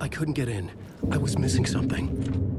I couldn't get in. I was missing something.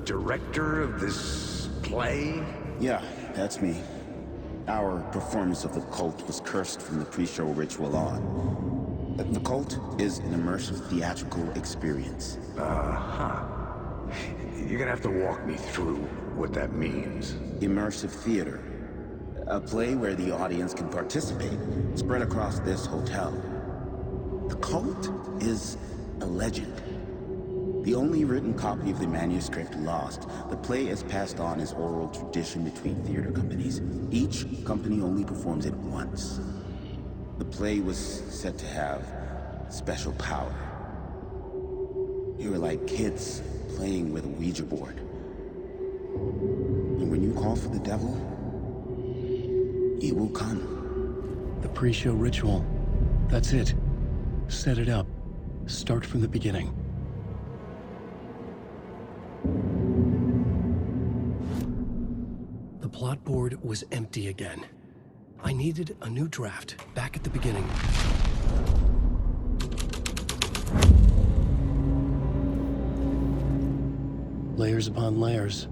Director of this play? Yeah, that's me. Our performance of the cult was cursed from the pre-show ritual on. The cult is an immersive theatrical experience. Uh-huh. You're gonna have to walk me through what that means. Immersive theater. A play where the audience can participate, spread across this hotel. The cult is a legend. The only written copy of the manuscript lost, the play is passed on as oral tradition between theater companies. Each company only performs it once. The play was said to have special power. You were like kids playing with a Ouija board. And when you call for the devil, he will come. The pre-show ritual. That's it. Set it up. Start from the beginning. The plot board was empty again. I needed a new draft, back at the beginning. Layers upon layers.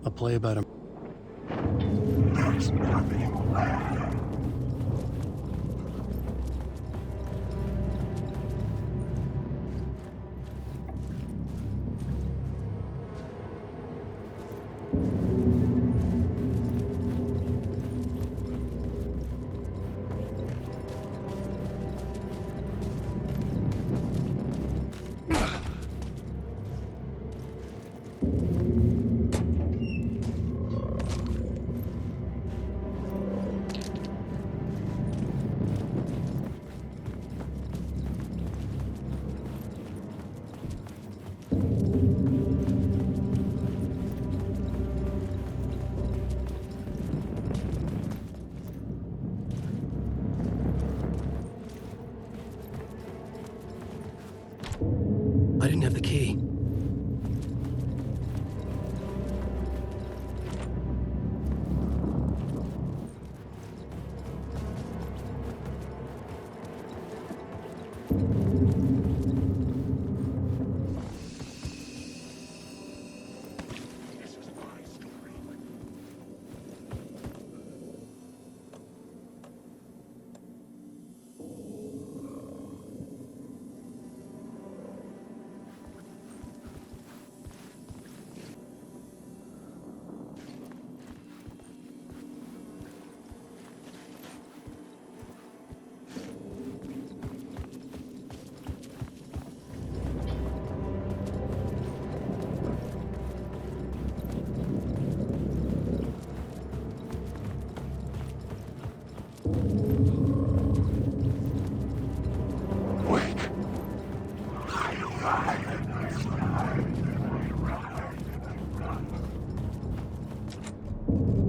A play about a... There's nothing left.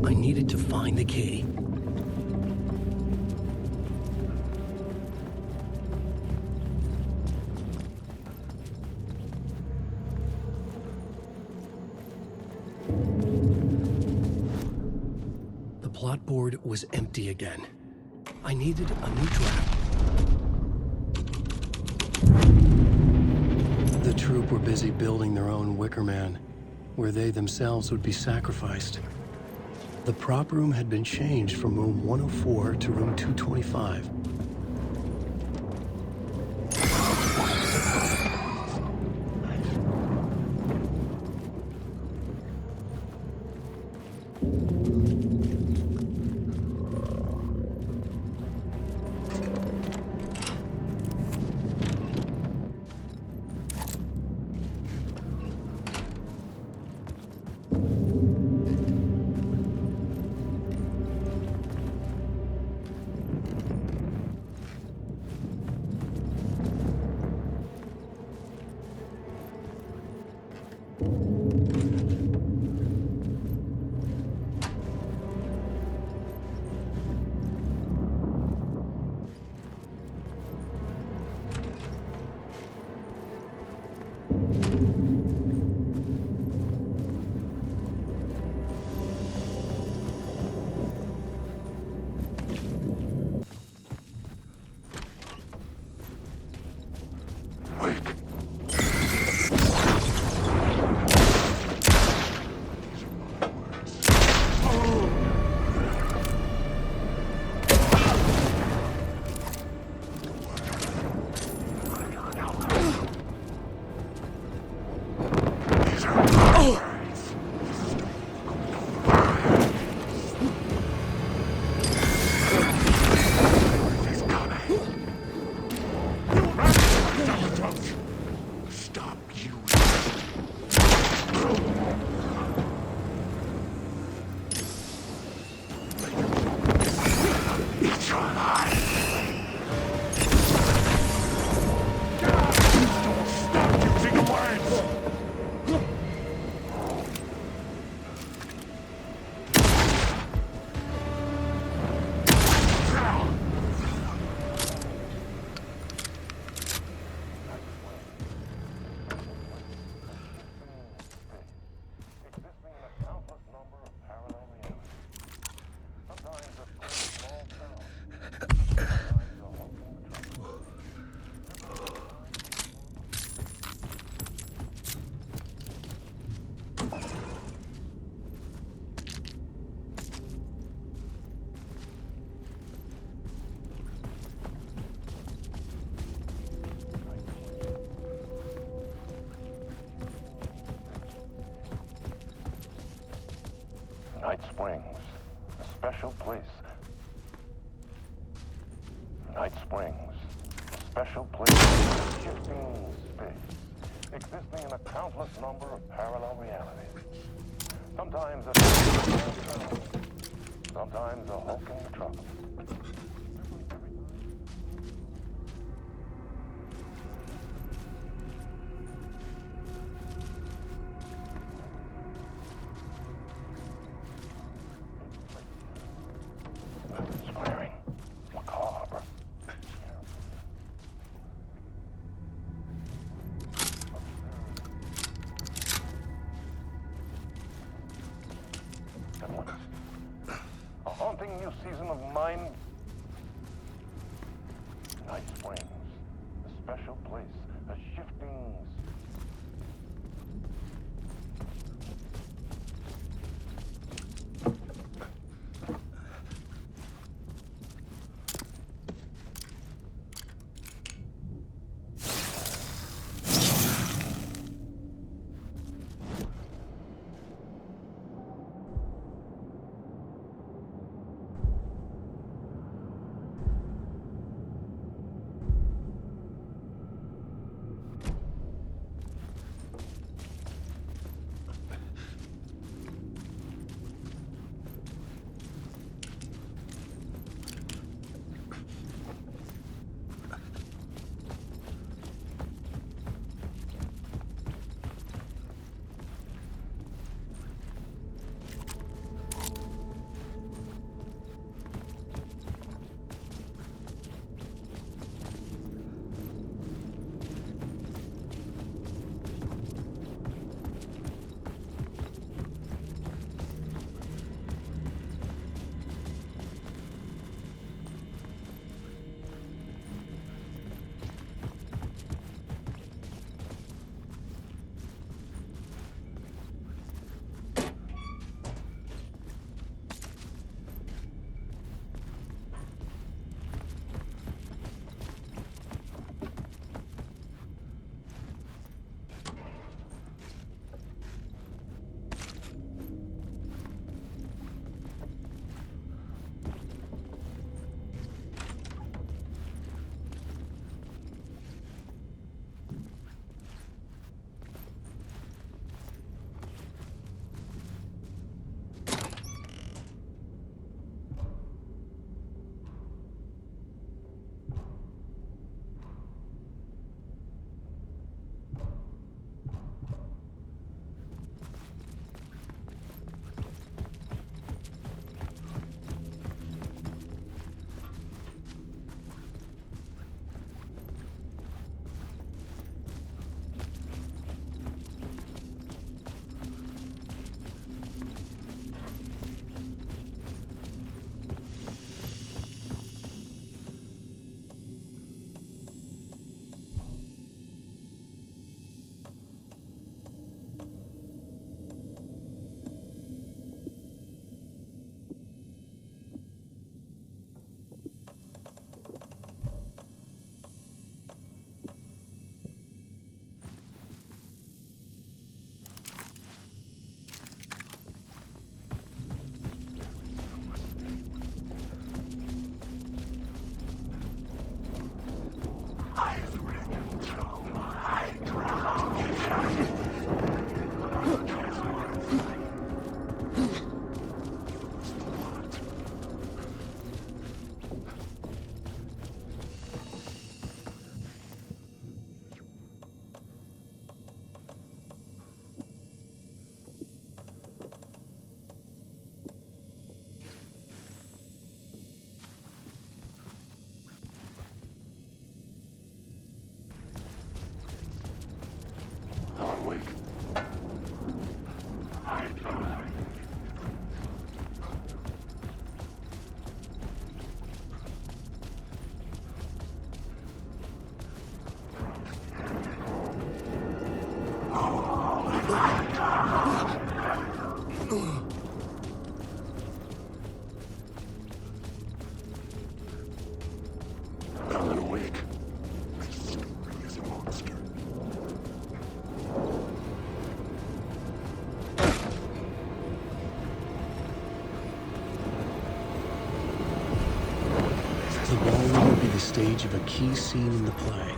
I needed to find the key. The plot board was empty again. I needed a new trap. The troupe were busy building their own Wicker Man, where they themselves would be sacrificed. The prop room had been changed from room 104 to room 225. Night Springs, a special place. Night Springs, a special place in shifting space, existing in a countless number of parallel realities. Sometimes a sometimes a hulking metropolis. Inspiring, macabre. At once, a haunting new season of mind. Night Springs, a special place, a shifting. stage of a key scene in the play.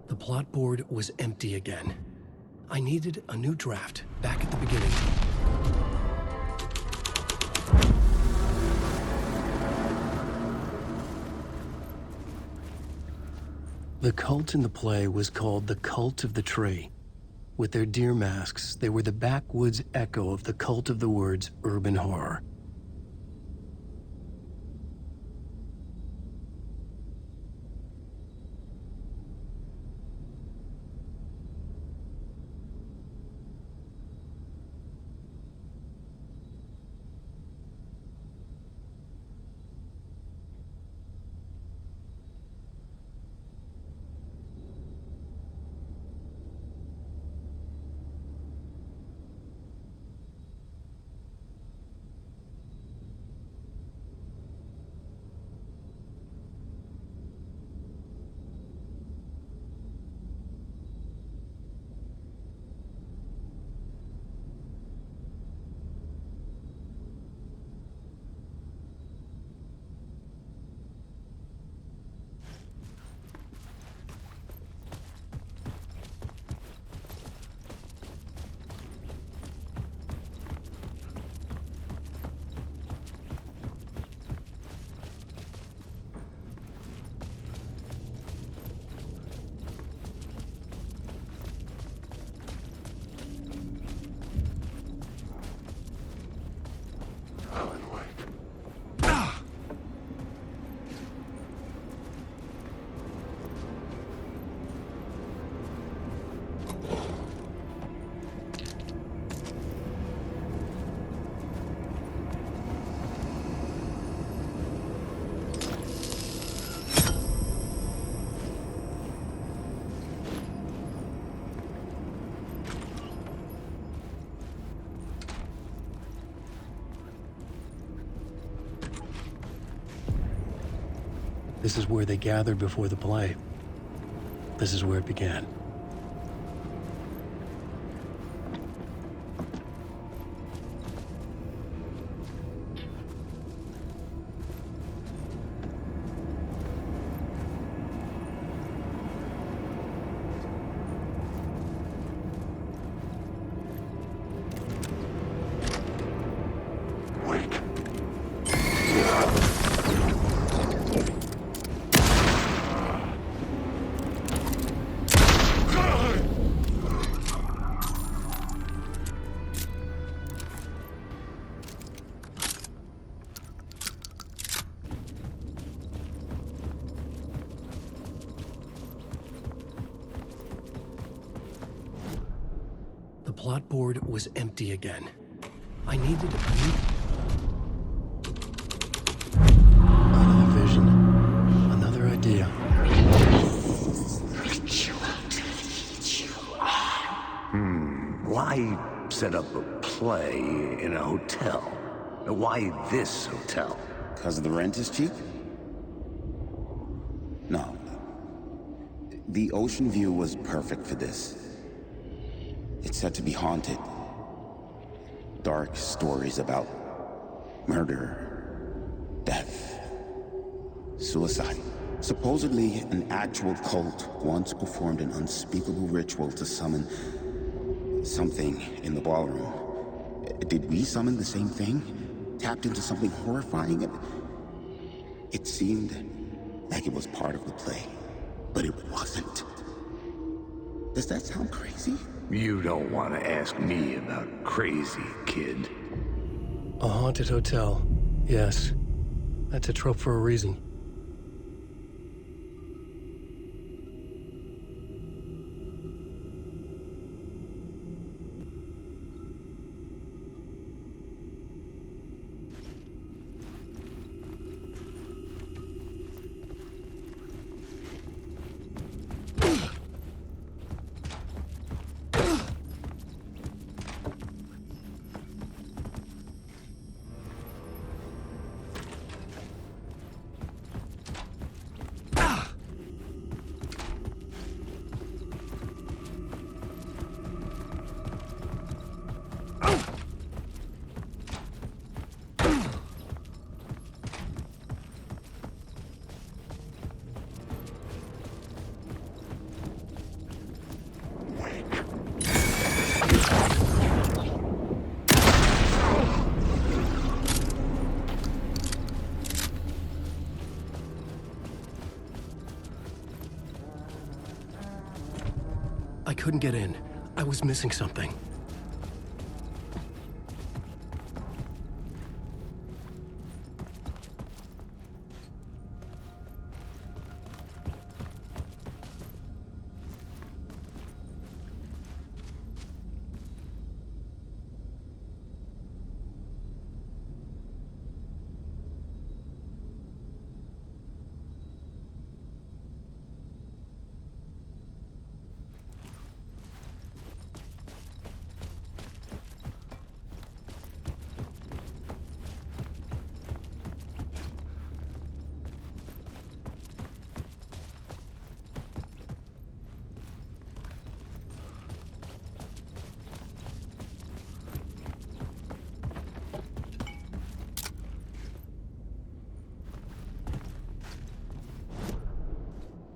The plot board was empty again. I needed a new draft back at the beginning. The cult in the play was called the Cult of the Tree. With their deer masks, they were the backwoods echo of the cult of the words urban horror. This is where they gathered before the play. This is where it began. The plot board was empty again. I needed a new... Another vision. Another idea. Why set up a play in a hotel? Why this hotel? Because the rent is cheap? No. The ocean view was perfect for this. It's said to be haunted. Dark stories about murder, death, suicide. Supposedly, an actual cult once performed an unspeakable ritual to summon something in the ballroom. Did we summon the same thing? Tapped into something horrifying? It seemed like it was part of the play, but it wasn't. Does that sound crazy? You don't want to ask me about crazy, kid. A haunted hotel. Yes. That's a trope for a reason. I couldn't get in. I was missing something.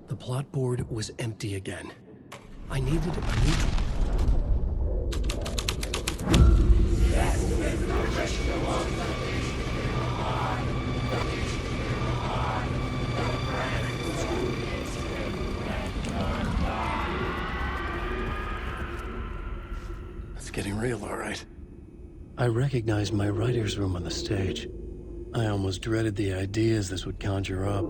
The plot board was empty again. I needed a new... It's getting real, all right. I recognized my writer's room on the stage. I almost dreaded the ideas this would conjure up.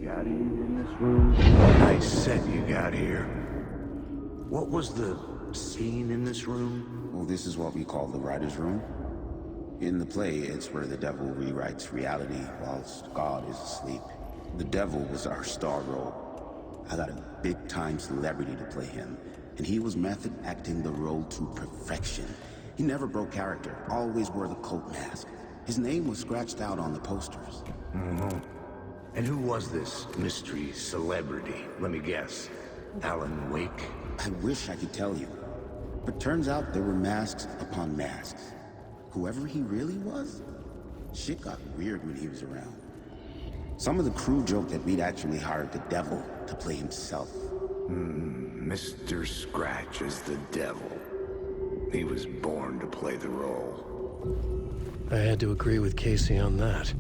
Got here in this room? I said you got here. What was the scene in this room? Well, this is what we call the writer's room. In the play, it's where the devil rewrites reality whilst God is asleep. The devil was our star role. I got a big-time celebrity to play him, and he was method acting the role to perfection. He never broke character, always wore the cult mask. His name was scratched out on the posters. Mm-hmm. And who was this mystery celebrity? Let me guess. Alan Wake? I wish I could tell you, but turns out there were masks upon masks. Whoever he really was, shit got weird when he was around. Some of the crew joked that we'd actually hired the devil to play himself. Mr. Scratch is the devil. He was born to play the role. I had to agree with Casey on that.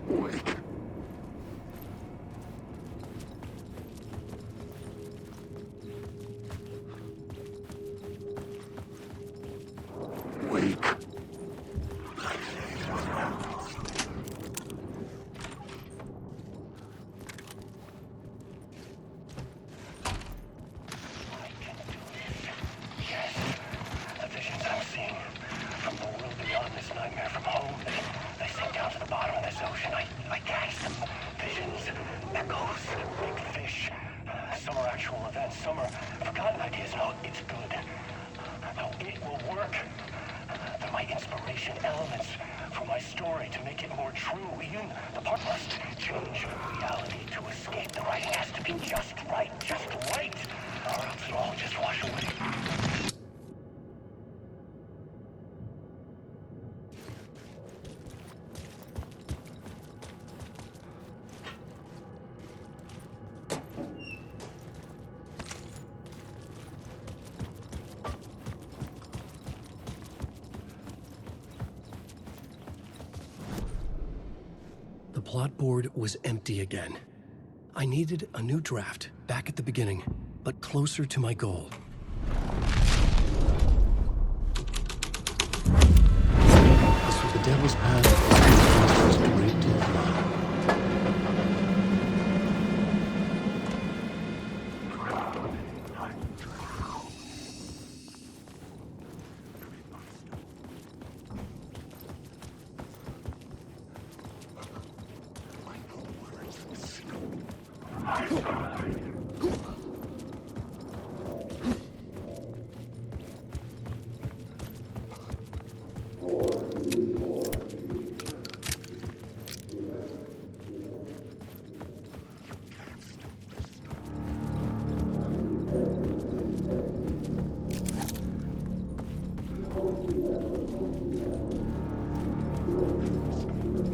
Wake. Wake. The visions I'm seeing from the world beyond this nightmare from home, they sink down to the bottom of this ocean. I catch them. Visions, echoes, big fish. Some are actual events, some are forgotten ideas. No, it's good. No, it will work. They're my inspiration, elements for my story to make it more true. Even the part must change reality to escape. The writing has to be just right, or else it'll all just wash away. The plot board was empty again. I needed a new draft, back at the beginning, but closer to my goal. This was the Devil's Path was draped in blood.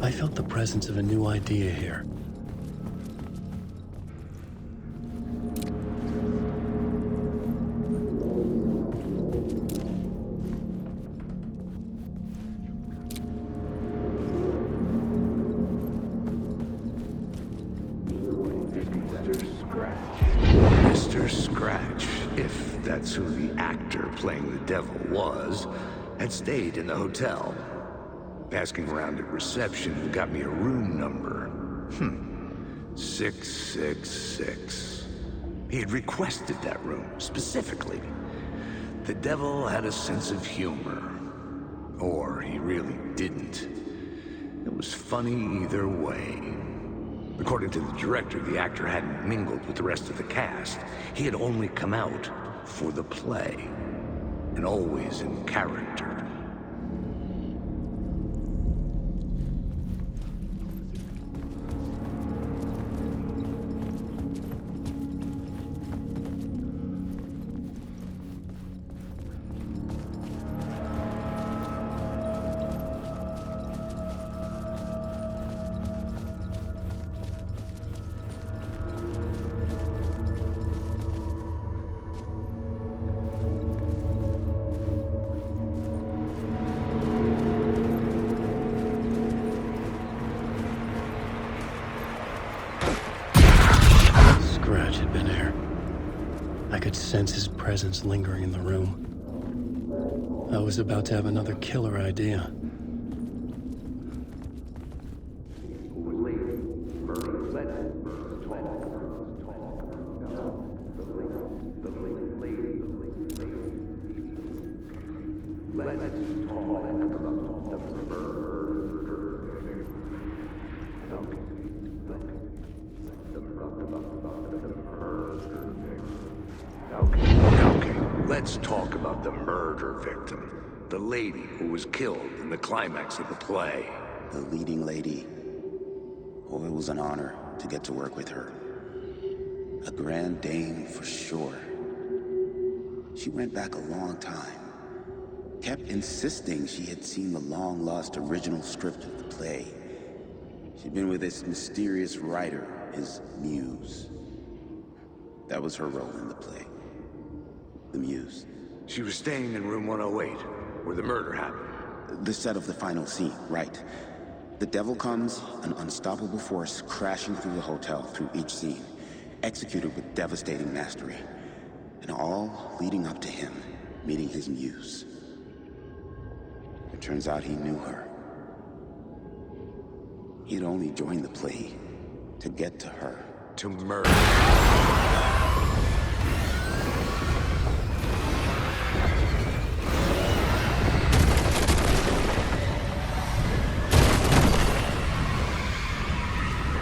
I felt the presence of a new idea here. Mr. Scratch, if that's who the actor playing the devil was, had stayed in the hotel. Asking around at reception got me a room number. 666. He had requested that room, specifically. The devil had a sense of humor. Or he really didn't. It was funny either way. According to the director, the actor hadn't mingled with the rest of the cast. He had only come out for the play. And always in character. Scratch had been here. I could sense his presence lingering in the room. I was about to have another killer idea. Let's talk about the murder victim. The lady who was killed in the climax of the play. The leading lady. Oh, it was an honor to get to work with her. A grand dame for sure. She went back a long time. Kept insisting she had seen the long-lost original script of the play. She'd been with this mysterious writer, his muse. That was her role in the play. The muse. She was staying in room 108, where the murder happened. The set of the final scene, right. The devil comes, an unstoppable force crashing through the hotel through each scene, executed with devastating mastery, and all leading up to him meeting his muse. It turns out he knew her. He'd only joined the play to get to her. To murder.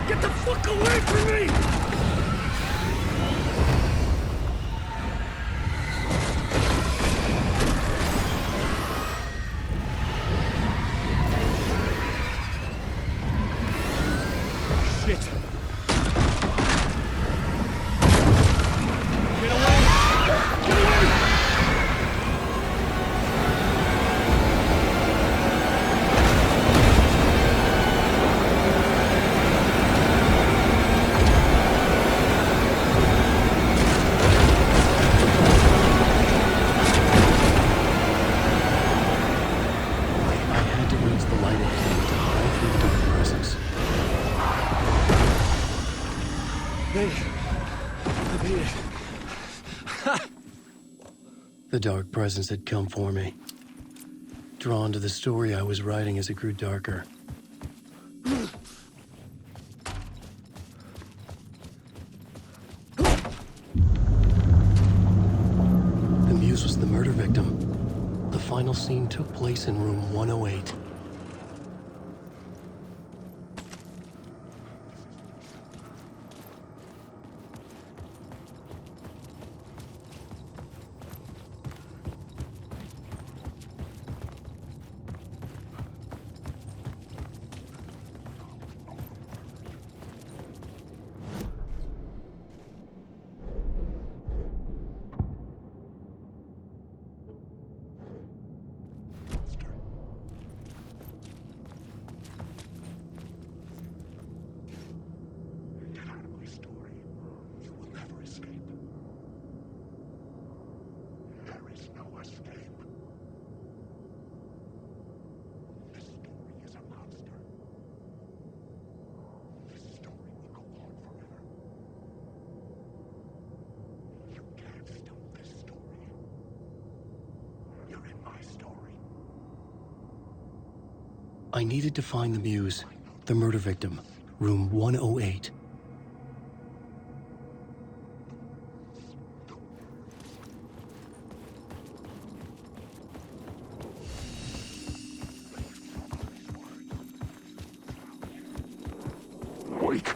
Get the fuck away from me! Shit! Get away! Get away! The dark presence had come for me, drawn to the story I was writing as it grew darker. The muse was the murder victim. The final scene took place in room 108. I needed to find the muse, the murder victim, room 108. Wait.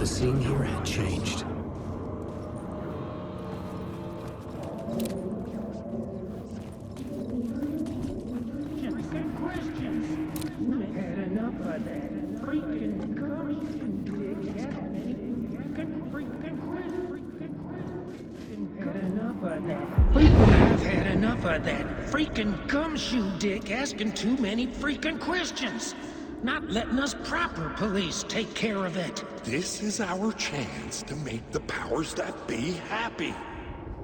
The scene here had changed. I've had enough of that freaking gumshoe dick asking too many freaking questions. Not letting us proper police take care of it. This is our chance to make the powers that be happy.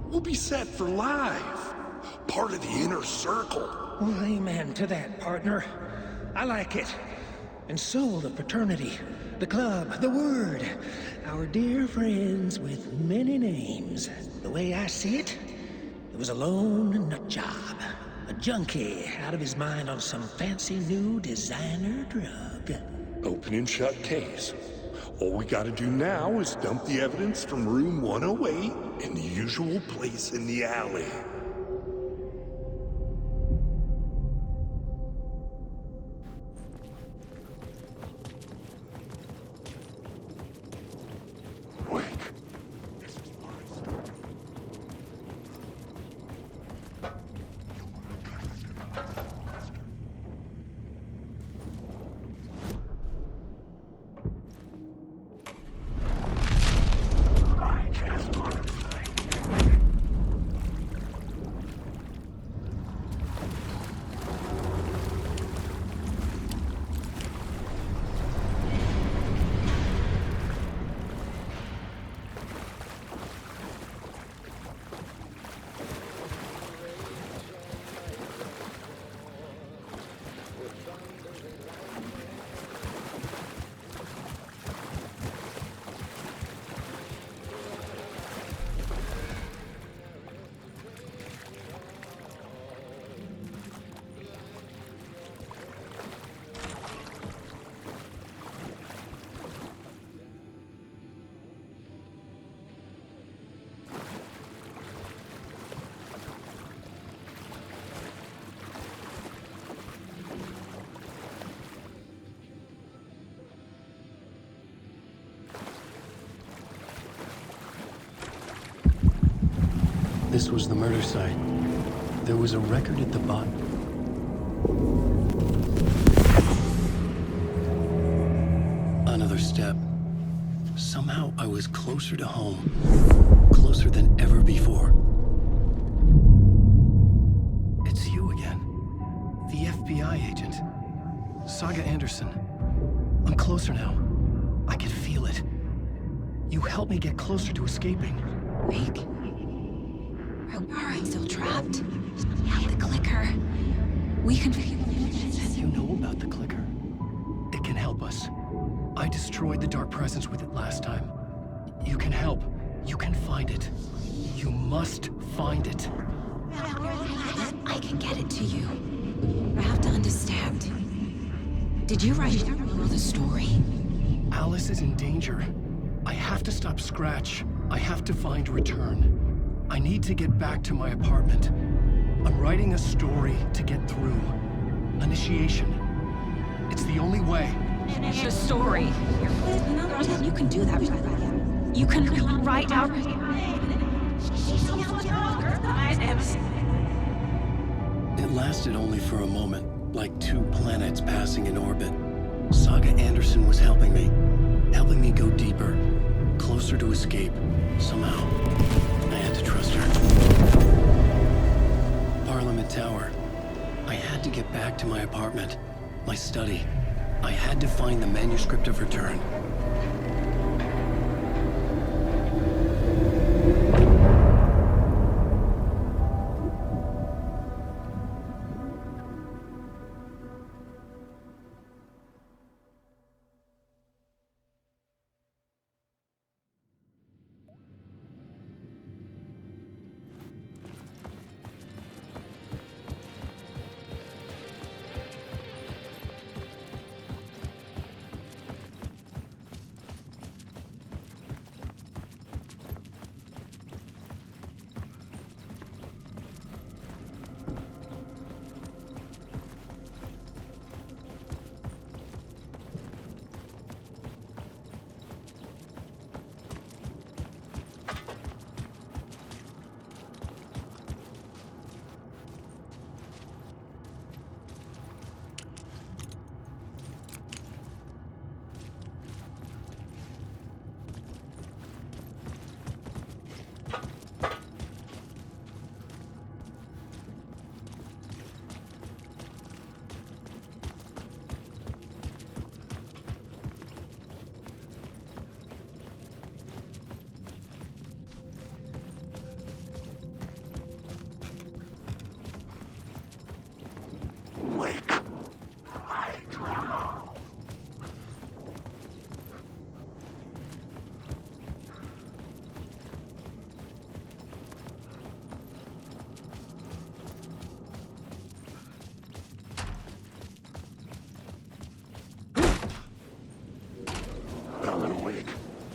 We'll be set for life. Part of the inner circle. Well, amen to that, partner. I like it. And so will the fraternity, the club, the word. Our dear friends with many names. The way I see it, it was a lone nut job. A junkie out of his mind on some fancy new designer drug. Open and shut case. All we gotta do now is dump the evidence from room 108 in the usual place in the alley. This was the murder site. There was a record at the bottom. Another step. Somehow I was closer to home. Closer than ever before. It's you again. The FBI agent. Saga Anderson. I'm closer now. I can feel it. You helped me get closer to escaping. Wake. Are I still trapped? The clicker. We can... You know about the clicker. It can help us. I destroyed the dark presence with it last time. You can help. You can find it. You must find it. I can get it to you. I have to understand. Did you write the story? Alice is in danger. I have to stop Scratch. I have to find Return. I need to get back to my apartment. I'm writing a story to get through. Initiation. It's the only way. The story. You can do that. You can write out... It lasted only for a moment, like two planets passing in orbit. Saga Anderson was helping me go deeper, closer to escape. Somehow, I had to trust her. Parliament Tower. I had to get back to my apartment, my study. I had to find the manuscript of Return.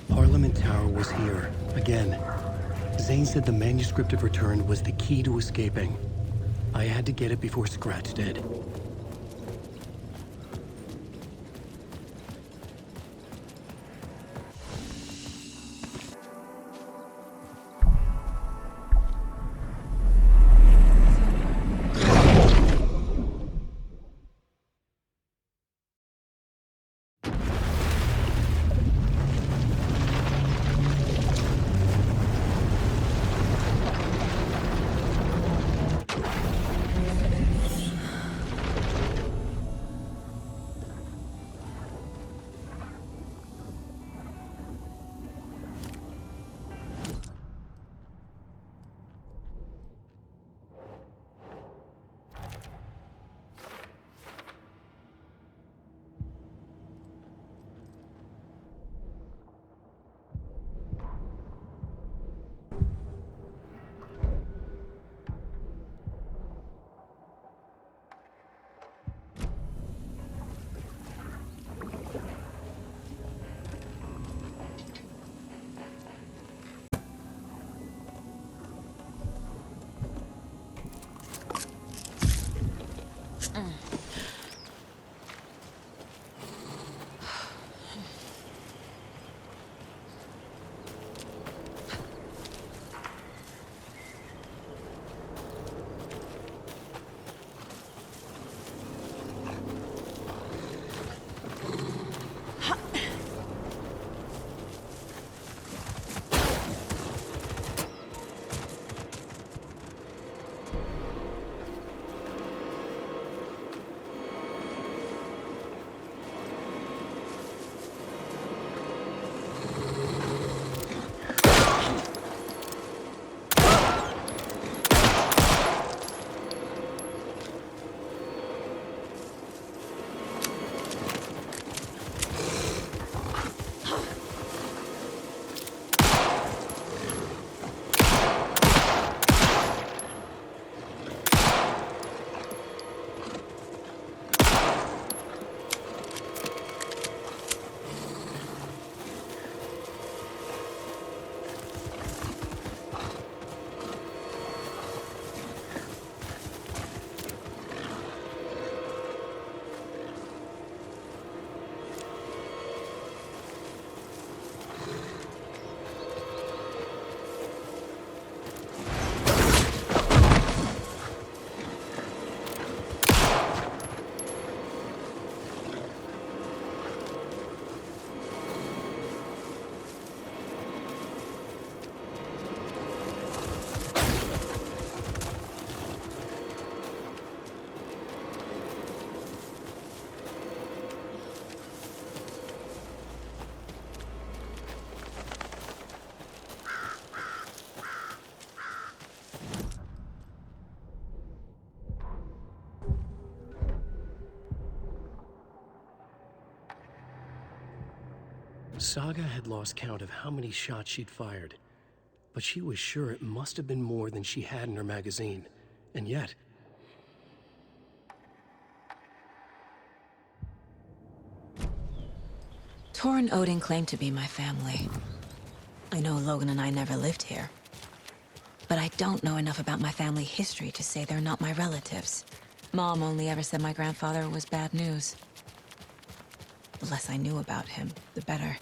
Parliament Tower was here, again. Zane said the manuscript of Return was the key to escaping. I had to get it before Scratch did. Saga had lost count of how many shots she'd fired, but she was sure it must have been more than she had in her magazine. And yet... Tor and Oden claim to be my family. I know Logan and I never lived here. But I don't know enough about my family history to say they're not my relatives. Mom only ever said my grandfather was bad news. The less I knew about him, the better.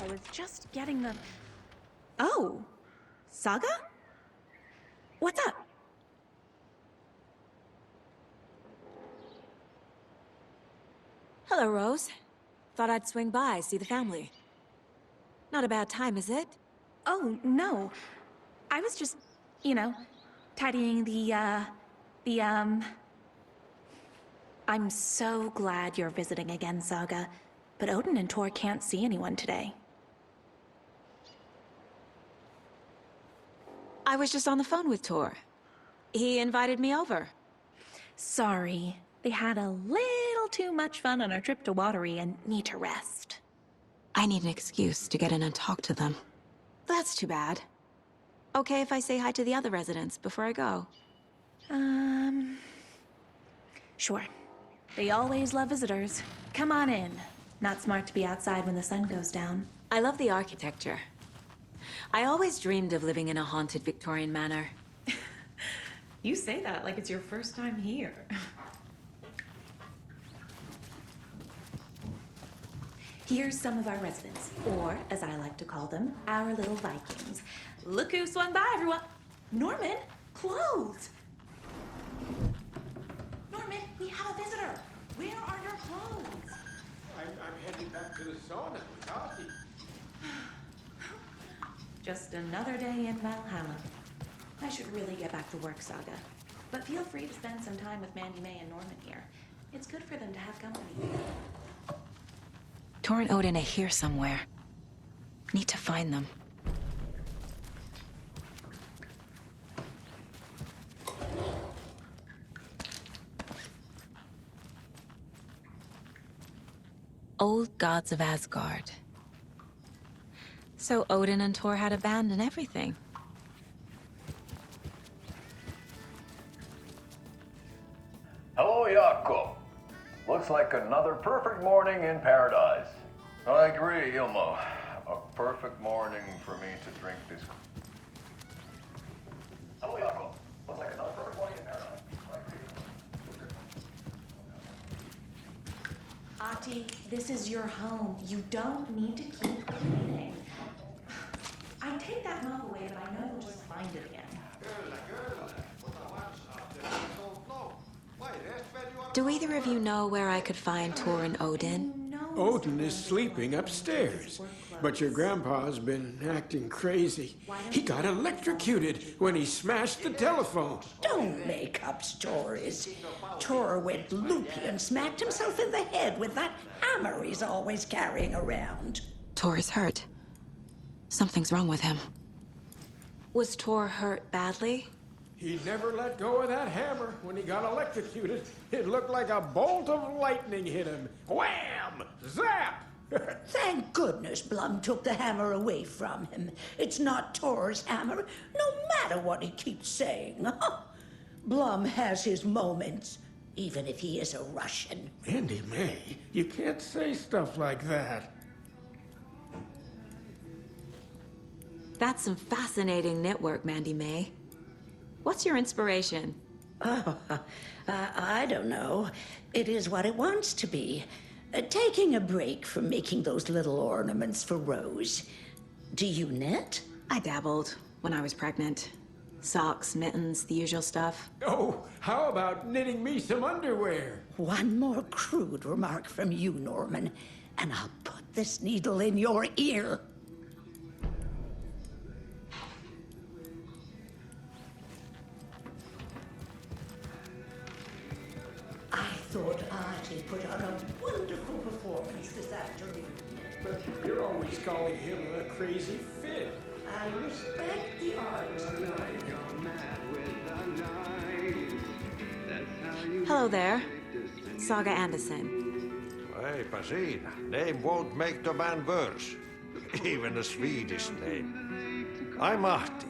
I was just getting the... Oh! Saga? What's up? Hello, Rose. Thought I'd swing by, see the family. Not a bad time, is it? Oh, no. I was just, tidying I'm so glad you're visiting again, Saga. But Oden and Tor can't see anyone today. I was just on the phone with Tor. He invited me over. Sorry. They had a little too much fun on our trip to Watery and need to rest. I need an excuse to get in and talk to them. That's too bad. Okay if I say hi to the other residents before I go? Sure. They always love visitors. Come on in. Not smart to be outside when the sun goes down. I love the architecture. I always dreamed of living in a haunted Victorian manor. You say that like it's your first time here. Here's some of our residents, or as I like to call them, our little Vikings. Look who swung by, everyone. Norman, clothes. Norman, we have a visitor. Where are your clothes? I'm heading back to the sauna with coffee. Just another day in Valhalla. I should really get back to work, Saga. But feel free to spend some time with Mandy May and Norman here. It's good for them to have company. Tor and Oden are here somewhere. Need to find them. Old gods of Asgard. So Oden and Tor had a band and everything. Hello, Jakob. Looks like another perfect morning in paradise. I agree, Ilmo. A perfect morning for me to drink this. Hello, Jakob. Looks like another perfect morning in paradise. Ati, this is your home. You don't need to keep cleaning. I take that mop away, but I know you'll just find it again. Do either of you know where I could find Tor and Oden? Odin is sleeping upstairs, but your grandpa's been acting crazy. He got electrocuted when he smashed the telephone. Don't make up stories. Tor went loopy and smacked himself in the head with that hammer he's always carrying around. Tor is hurt. Something's wrong with him. Was Tor hurt badly? He never let go of that hammer when he got electrocuted. It looked like a bolt of lightning hit him. Wham! Zap! Thank goodness Blum took the hammer away from him. It's not Tor's hammer, no matter what he keeps saying. Blum has his moments, even if he is a Russian. Mandy May, you can't say stuff like that. That's some fascinating knitwork, Mandy May. What's your inspiration? Oh, I don't know. It is what it wants to be. Taking a break from making those little ornaments for Rose. Do you knit? I dabbled when I was pregnant. Socks, mittens, the usual stuff. Oh, how about knitting me some underwear? One more crude remark from you, Norman, and I'll put this needle in your ear. I thought Artie put on a wonderful performance this afternoon. But you're always calling him a crazy fit. I respect the art. Hello there. Saga Anderson. Eipä siinä. Name won't make the man worse. Even a Swedish name. I'm Ahti.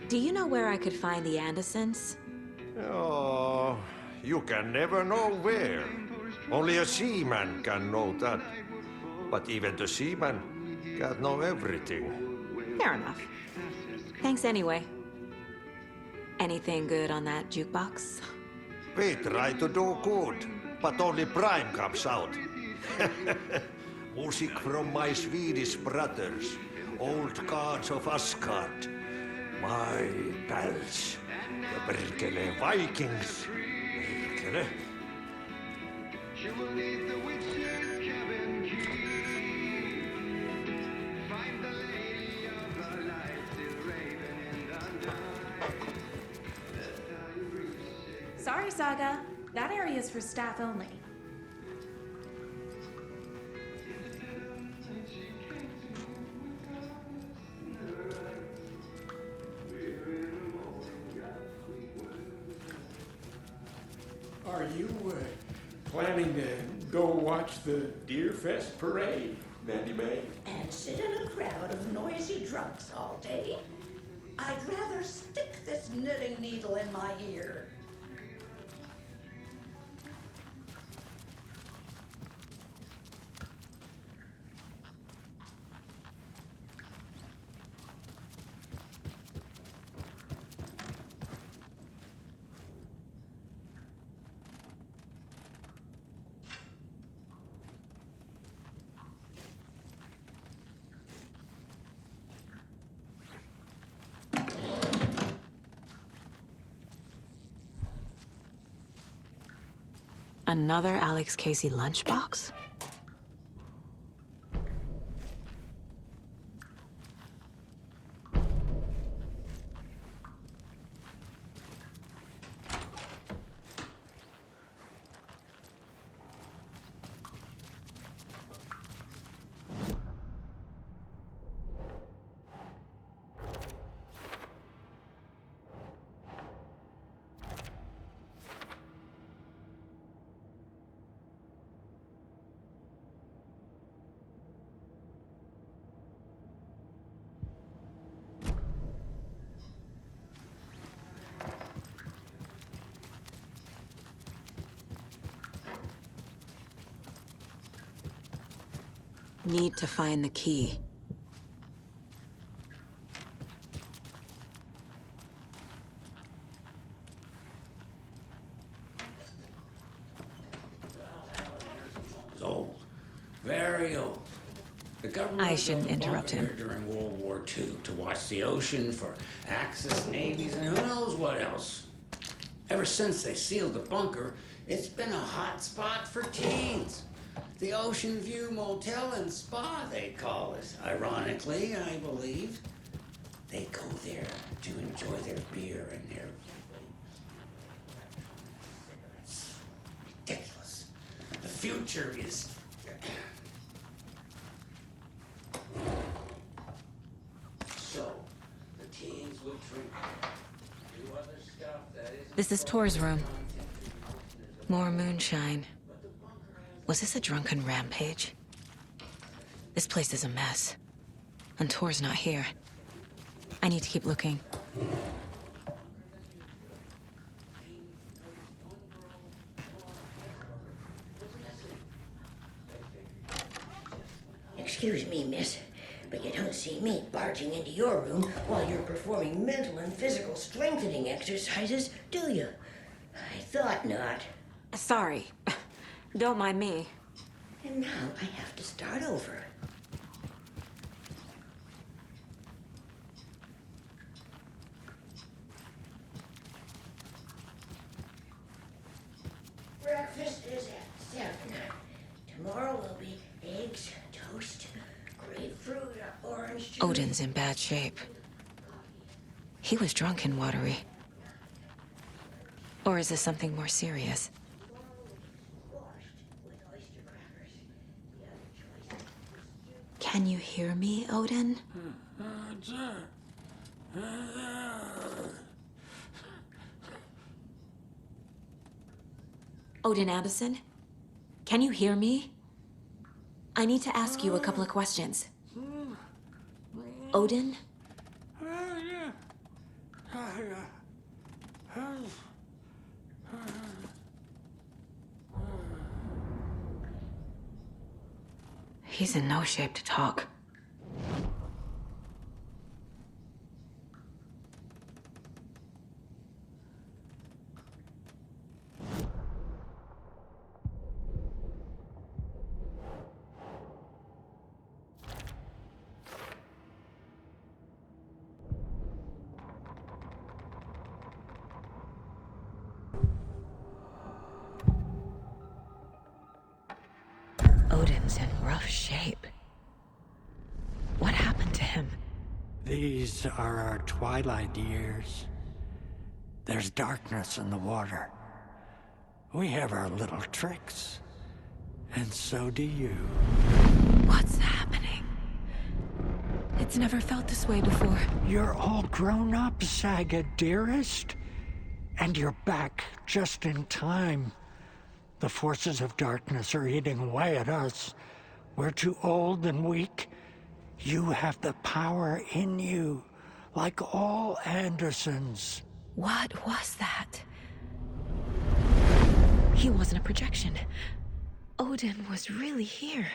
Do you know where I could find the Andersons? Oh, you can never know where. Only a seaman can know that. But even the seaman can't know everything. Fair enough. Thanks anyway. Anything good on that jukebox? We try to do good, but only Prime comes out. Music from my Swedish brothers, old gods of Asgard. My pals, the perkele Vikings. Perkele. Sorry, Saga. That area is for staff only. Are you planning to go watch the Deer Fest parade, Mandy May? And sit in a crowd of noisy drunks all day? I'd rather stick this knitting needle in my ear. Another Alex Casey lunchbox? Need to find the key. It's old. Very old. The government I shouldn't built a interrupt bunker him. here during World War II to watch the ocean for Axis navies and who knows what else. Ever since they sealed the bunker, it's been a hot spot for teens. The Ocean View Motel and Spa, they call it. Ironically, I believe. They go there to enjoy their beer and their... It's ridiculous. The future is... So, the teens would drink, do other stuff that isn't... This is Tor's room. More moonshine. Was this a drunken rampage? This place is a mess. And Tor's not here. I need to keep looking. Excuse me, miss. But you don't see me barging into your room while you're performing mental and physical strengthening exercises, do you? I thought not. Sorry. Don't mind me. And now I have to start over. Breakfast is at 7. Tomorrow will be eggs, toast, grapefruit, orange juice. Oden's in bad shape. He was drunk and watery. Or is this something more serious? Can you hear me, Oden? Oden Anderson? Can you hear me? I need to ask you a couple of questions. Oden? He's in no shape to talk. Oden's in rough shape. What happened to him? These are our twilight years. There's darkness in the water. We have our little tricks. And so do you. What's happening? It's never felt this way before. You're all grown up, Saga, dearest. And you're back just in time. The forces of darkness are eating away at us. We're too old and weak. You have the power in you, like all Andersons. What was that? He wasn't a projection. Oden was really here.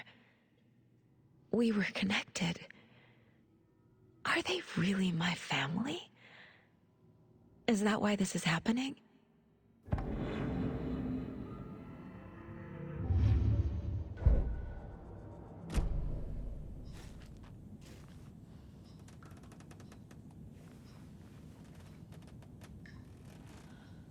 We were connected. Are they really my family? Is that why this is happening?